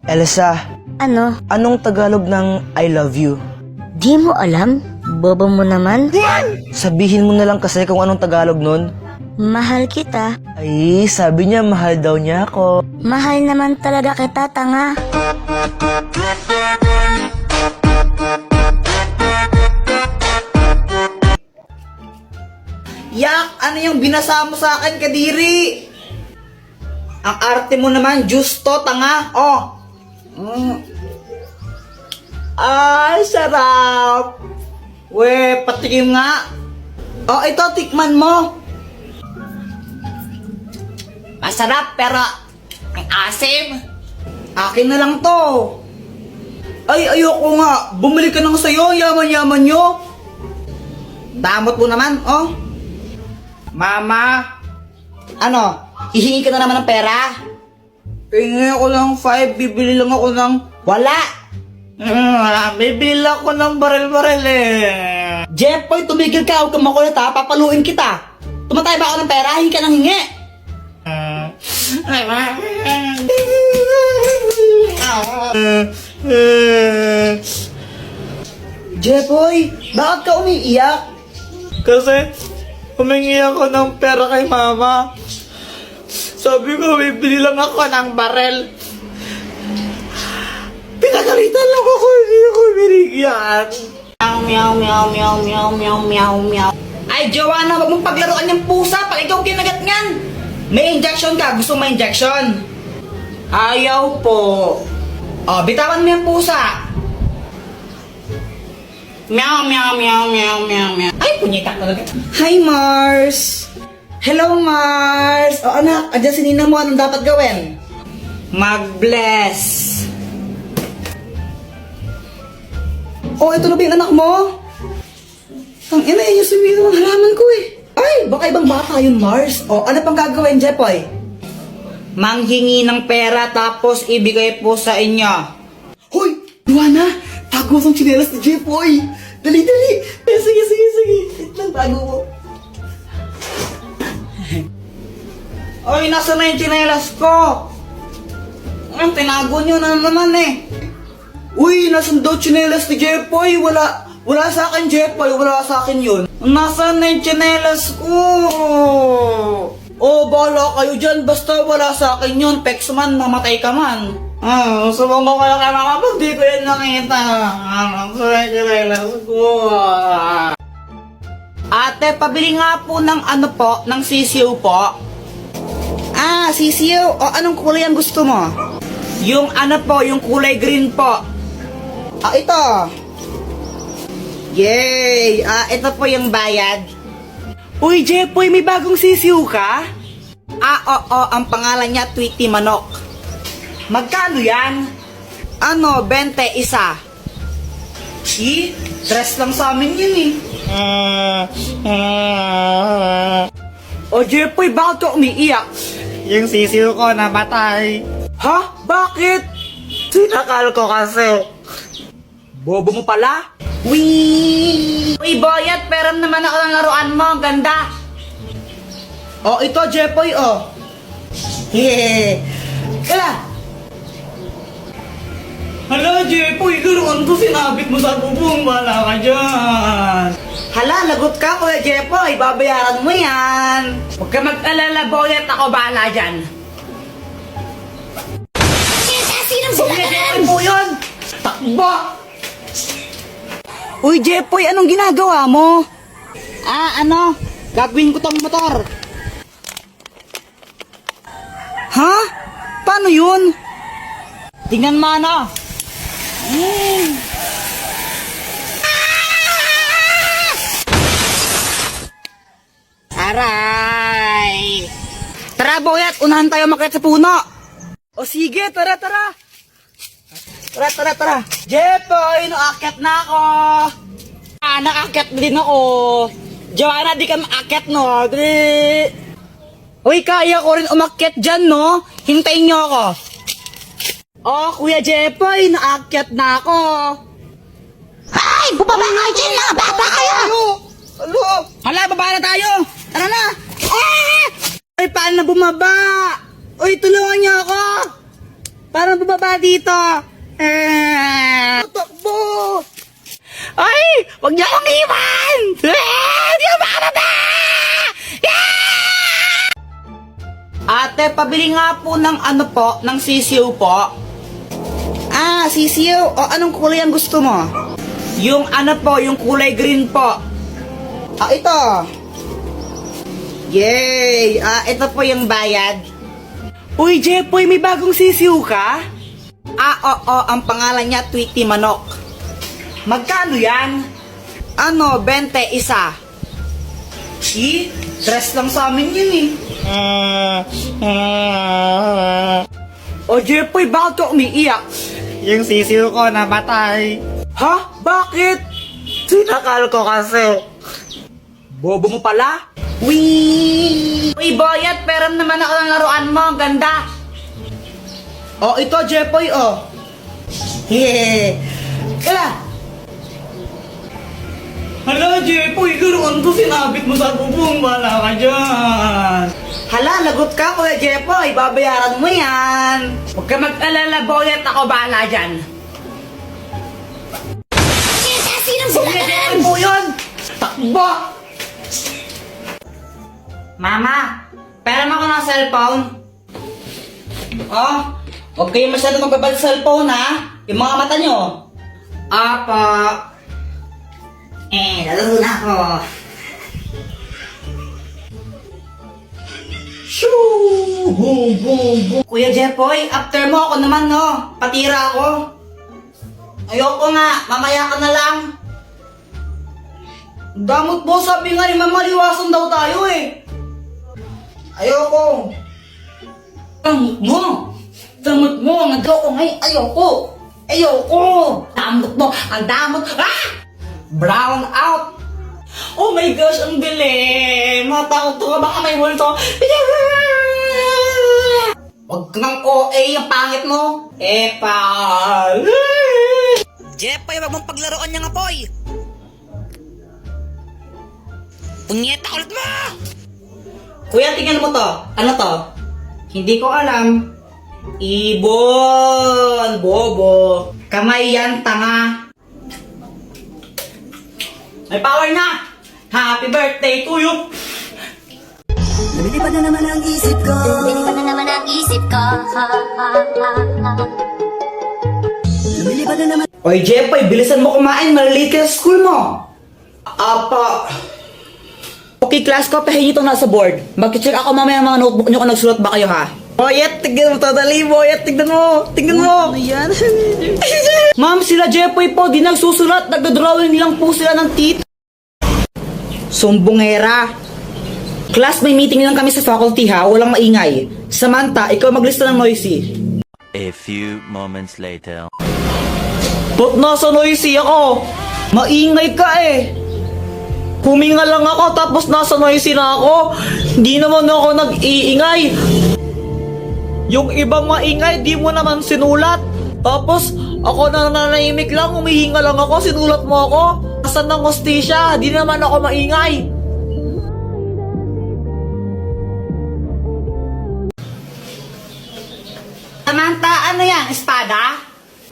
Elsa, Ano? anong Tagalog ng I love you? Di mo alam? Bobo mo naman? Sabihin mo na lang kasi kung anong Tagalog nun. Mahal kita. Ay, sabi niya mahal daw niya ako. Mahal naman talaga kita, tanga. Yak, ano yung binasa mo sa akin, Kadiri? Ang arte mo naman, justo, tanga. Oh. Ay, sarap. We, patikim nga. Oh, ito, tikman mo. Masarap, pero ang asim. Akin na lang to. Ay, ayoko nga. Bumili ka ng sayo, yaman-yaman nyo. Damot mo naman, oh. Mama, ano, hihingi ka na naman ng pera? Hingi ako ng 5, bibili lang ako ng... Wala! Bibili ako ng baril-baril eh. Jeffoy, tumigil ka, huwag kang makulit ha, papaluin kita. Tumatay ba ako ng pera? Hingi ka ng hingi. Jeffoy, bakit ka umiiyak? Kasi, humingi ako ng pera kay mama. Sabi ko, bibili lang ako ng barel. Pinagalitan lang ako, hindi ako binigyan. Meow, meow, meow, meow, meow, meow, meow. Ay, Joanna, wag mong paglaruan yung pusa pag ikaw kinagat niyan. May injection ka, gusto mo injection? Ayaw po. Oh, bitawan mo yung pusa. Meow, meow, meow, meow, meow, meow. Ay, punyeta talaga. Hi, Mars. Hello, Mars. O, anak, andyan si Nina mo. Anong dapat gawin? Mag-bless. Oh, ito na ba yung anak mo? Ang ina yun yung sumira ng halaman ko eh. Ay, baka ibang bata yun, Mars. O, ano pang gagawin, Jepoy? Manghingi ng pera tapos ibigay po sa inyo. Hoy, Luana, tago ang tsinelas ni Jepoy. Dali, dali. Sige, sige, sige. Wait lang, tago mo. Oy, nasa na yung tsinelas ko? Ang tinago nyo na naman eh. Uy, nasan daw tsinelas ni Jepoy? Wala sa akin, Jepoy. Wala sa akin yun. Nasaan na yung tsinelas ko? Oh, bahala kayo dyan. Basta wala sa akin yun. Pex man, mamatay ka man. Subong ko kayo kay mama pag di ko yun nakita. Nasaan yung tsinelas ko? Ate, pabili nga po ng ano po, ng sisiw po. Ah, sisiw. O, anong kulay ang gusto mo? Yung ano po, yung kulay green po. Ah, ito. Yay! Ah, ito po yung bayad. Uy, Jepoy, may bagong sisiw ka? Ah, oo, ang pangalan niya Tweety Manok. Magkano yan? Ano, 20 isa. Dress lang sa amin yun eh. O, Jepoy, bakit ka umiiyak? Yung sisiw ko namatay. Ha? Bakit? Sinakal ko kasi. Bobo mo pala? Wee! Uy, Boyat, peram naman ako ng laruan mo. Ang ganda. Oh, ito, Jepoy, oh. Hehehe. Kala! Hala, Jepoy, laruan ko sinabit mo sa bubong. Wala ka dyan. Hala, lagot ka, Kuya Jepoy. Babayaran mo yan. Huwag ka mag-alala, Boyat. Ako bahala dyan. Kuya Jepoy po yun. Takbo! Uy, Jepoy, anong ginagawa mo? Ah, ano? Gagawin ko tong motor. Ha? Paano yun? Tingnan mo, ano? Aray! Tara, Boyat, unahan tayo makit sa puno. O sige, tara, tara. Tara, tara, tara. Jepoy, naakyat na ako. Ah, naakyat din ako. Joanna, di ka maakyat, no? Dali. Uy, kaya ko rin umakyat dyan, no? Hintayin nyo ako. Oh, Kuya Jepoy, naakyat na ako. Ay, bubaba kayo dyan, mga bata kayo! Ano? Hala, baba na tayo. Tara na. Ah! Ay, paano na bumaba? Uy, tulungan niyo ako. Parang bumaba dito. Takbo! Ay! Huwag niyo akong iwan! Di ako makababa! Ate, pabili nga po ng ng sisiw po. Ah, sisiw. O, anong kulay ang gusto mo? Yung yung kulay green po. Ah, ito. Yay! Ah, ito po yung bayad. Uy, Jepoy, may bagong sisiw ka? Ah, oo, ang pangalan niya Tweety Manok. Magkano yan? 20 isa. Dress lang sa amin yun eh. O Jepoy, bakit ka umiiyak? Yung sisiw ko namatay. Ha? Bakit? Sinakal ko kasi. Bobo mo pala? Uy, Boyet, pero naman ako ng laruan mo. Ang ganda. O, ito, Jepoy, o. Yeah. Kala. Hala, Jepoy, laruan ko sinabit mo sa bubong. Wala ka dyan. Hala, lagot ka, Kuya Jepoy. Babayaran mo yan. Huwag ka mag-alala, Boyet. Ako bahala dyan. Sinong Kuya Jepoy po yun. Takbo! Mama, pera mo ako ng cellphone. Oh, huwag kayo masyado magbabal sa cellphone, ha? Yung mga mata nyo. Apa. Lalaro na ako. Shoo! Boom, boom, boom. Kuya Jepoy, after mo ako naman, no? Patira ako. Ayoko nga, mamaya ka na lang. Damot mo, sabi nga ni Mama, liwasan daw tayo eh. Ayoko. Damot mo. Damot mo, nag-ayoko ngayon. Ayoko. Ayoko. Damot mo, ang damot. Ah! Brown out. Oh my gosh, ang galing. Matakot ka, baka may multo. Huwag kang OA, ang pangit mo. Epal. Jepoy, wag mong paglaruan niyang apoy. Punyeta ulit mo! Kuya, tingnan mo to. Ano to? Hindi ko alam. Ibon! Bobo! Kamay yan, tanga! May power na! Happy birthday to you! Lumilipad na naman ang isip ko. Lumilipad na naman ang isip ko. Lumilipad na naman. Oy, Jepoy, bilisan mo kumain. Malilate ka sa school mo. Apa. Okay, class ko, pahingi ito nasa board. Mag-check ako mamaya ang mga notebook nyo kung nagsulat ba kayo, ha? Boyet, tignan mo to, dali, Boyet, tignan mo. Tignan mo. Ano yan? Ma'am, sila Jepoy po, di nagsusulat. Nagdodrawing lang po sila ng tit. Sumbongera. Class, may meeting lang kami sa faculty, ha? Walang maingay. Samantha, ikaw maglista ng noisy. A few moments later. Ba't nasa noisy ako? Maingay ka eh. Huminga lang ako tapos nasa noisy na ako. Hindi naman ako nag-iingay. Yung ibang maingay, di mo naman sinulat. Tapos ako na nanahimik lang, humihinga lang ako, sinulat mo ako. Asan ng hostisya? Di naman ako maingay. Samantha, ano yan? Espada?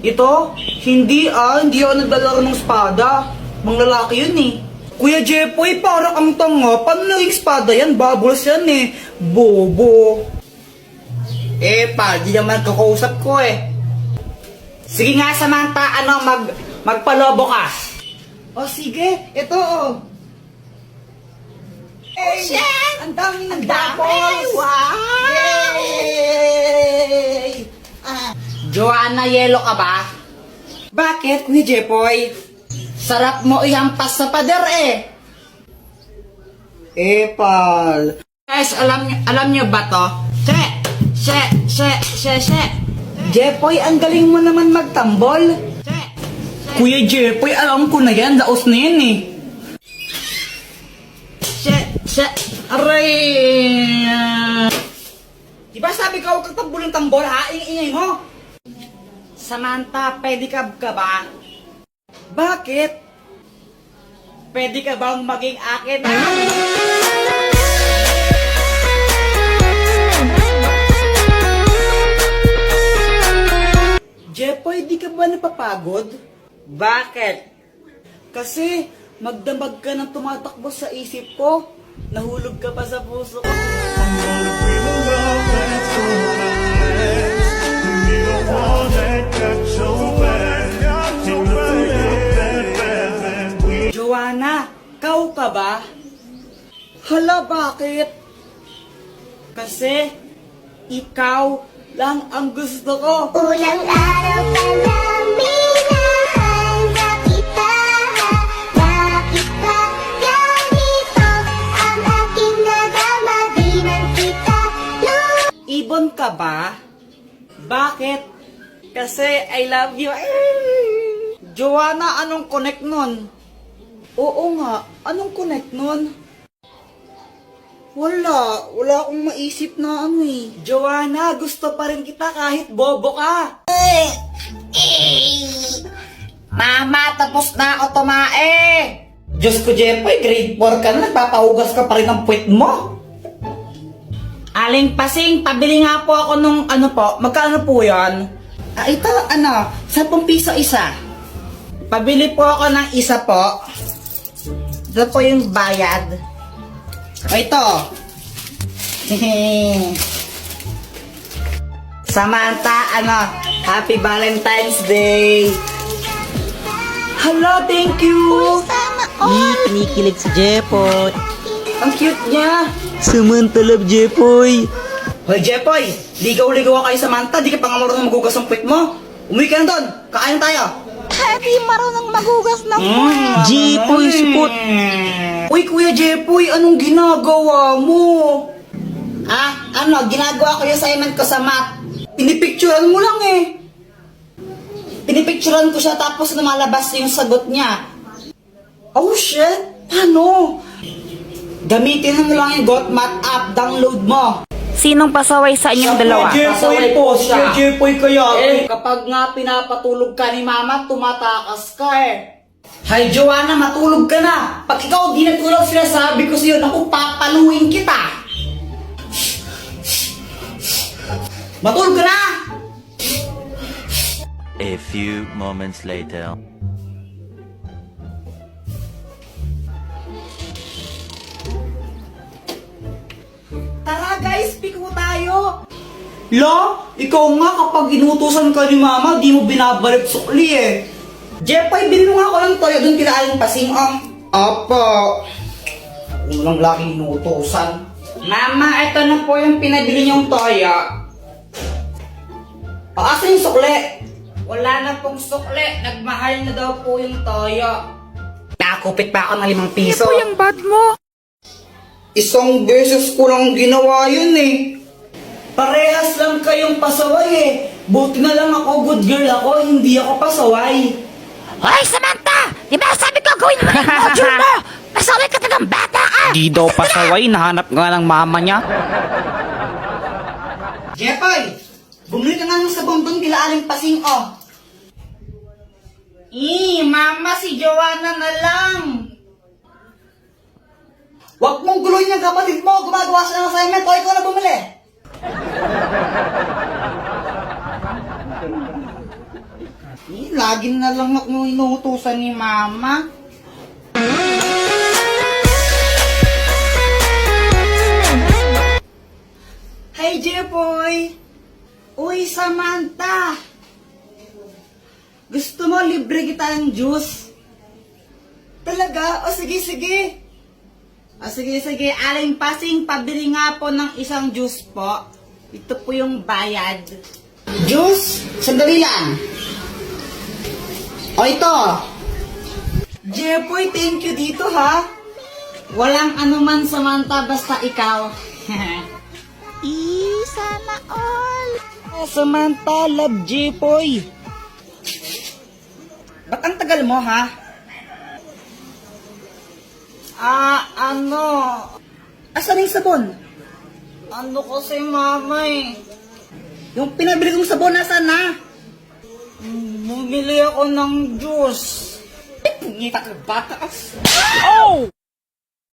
Ito? Hindi ako naglalaro ng espada. Mga lalaki yun eh. Kuya Jepoy, parang ang tanga. Paano naging espada yan? Bubbles yan eh. Bobo. Di naman kakausap ko eh. Sige nga, Samantha, magpalobo ka. O sige, ito oh. Shit! Ang daming bubbles! Wow! Yay! Joanna, yelo ka ba? Bakit, Kuya Jepoy? Sarap mo ihampas sa pader eh. Epal. Guys, alam niyo ba to? Jepoy, ang galing mo naman magtambol. Kuya Jepoy, alam ko na yan. Daos na yan eh. Aray. Diba sabi ko, huwag kang tambol ng tambol ha? Ingay mo. Samantha, pedicab ka ba? Bakit? Pwede ka bang maging akin? Jepoy, di ka ba napapagod? Bakit? Kasi magdamag ka ng tumatakbo sa isip ko. Nahulog ka pa sa puso ko. Joanna, kau ka ba? Hala, bakit? Kasi ikaw lang ang gusto ko. Ulang araw pa lang minahanda kita. Bakit ba ganito ang aking nadama? Di man kita Ibon ka ba? Bakit? Kasi I love you. Joanna, anong connect nun? Oo nga, anong connect nun? Wala akong maisip na ano eh. Joanna, gusto pa rin kita kahit bobo ka. Mama, tapos na ako tumae. Diyos ko, Jepoy, grade 4 ka na, nagpapahugas ka pa rin ng puwet mo. Aling Pasing, pabili nga po ako nung ano po, magkano po yan? Ito, 10 piso isa. Pabili po ako ng isa po. Ito po yung bayad. O ito. Samantha, Happy Valentine's Day. Hello, thank you. Sana all. Kinikilig si Jepoy. Ang cute niya. Samantha love Jepoy. Hoy, Jepoy, ligaw-ligaw kayo Samantha, di ka pa nga marunong magugas ang puwet mo. Umuwi ka na doon, kakain tayo. Hindi marunong magugas ng Jepoy, support. Uy, Kuya Jepoy, anong ginagawa mo? Ginagawa ko yung assignment ko sa math. Pinipicturean mo lang eh. Pinipicturean ko siya tapos lumalabas yung sagot niya. Oh shit, paano? Gamitin mo lang yung GotMath app, download mo. Sinong pasaway sa inyong dalawa? Jepoy po, siya Jepoy kaya. Kapag nga pinapatulog ka ni Mama, tumatakas ka eh. Hay Joanna, matulog ka na. Pag ikaw di natulog, sinasabi ko sa'yo, naku, papaluin kita. Matulog ka na! A few moments later. Tara guys, piko tayo! La, ikaw nga kapag inutusan ka ni Mama, di mo binabalik sukli eh. Jepoy, bili mo nga ako ng toyo doon kila Aling Pasing, Opo. Unang laki inutusan. Mama, ito na po yung pinabili niyong toyo. Asan yung sukli? Wala na pong sukli. Nagmahal na daw po yung toyo. Nakakupit pa ako ng 5 piso. Ito yung bad mo. Isang beses ko lang ginawa yun eh. Parehas lang kayong pasaway eh. Buti na lang ako, good girl ako, hindi ako pasaway. Hoy, Samantha! Di ba sabi ko gawin mo na yung module mo? Pasaway ka talagang bata ka! Di daw pasaway, nahanap nga ng mama niya. Jepoy, bumili ka nga ng sabong doon kila Aling Pasing, Mama, si Joanna na lang. Huwag mong guluhin yung kapatid mo, gumagawa siya ng assignment, o ikaw na bumili. Lagi na lang ako inuutusan ni Mama. Hey, Jepoy! Uy, Samantha! Gusto mo libre kita ng juice? Talaga? O sige, sige. O sige, sige. Aling Pasing, pabili nga po ng isang juice po. Ito po yung bayad. Juice? Sandali lang. O ito. Jepoy, thank you dito ha. Walang anuman Samantha, basta ikaw. Sana all. Samantha, love Jepoy. Ba't ang tagal mo ha? Asan yung sabon? Ano kasi mama eh. Yung pinabili kong sabon, nasaan na? Bumili ako ng juice. Ay, pungita ka bata. Oh!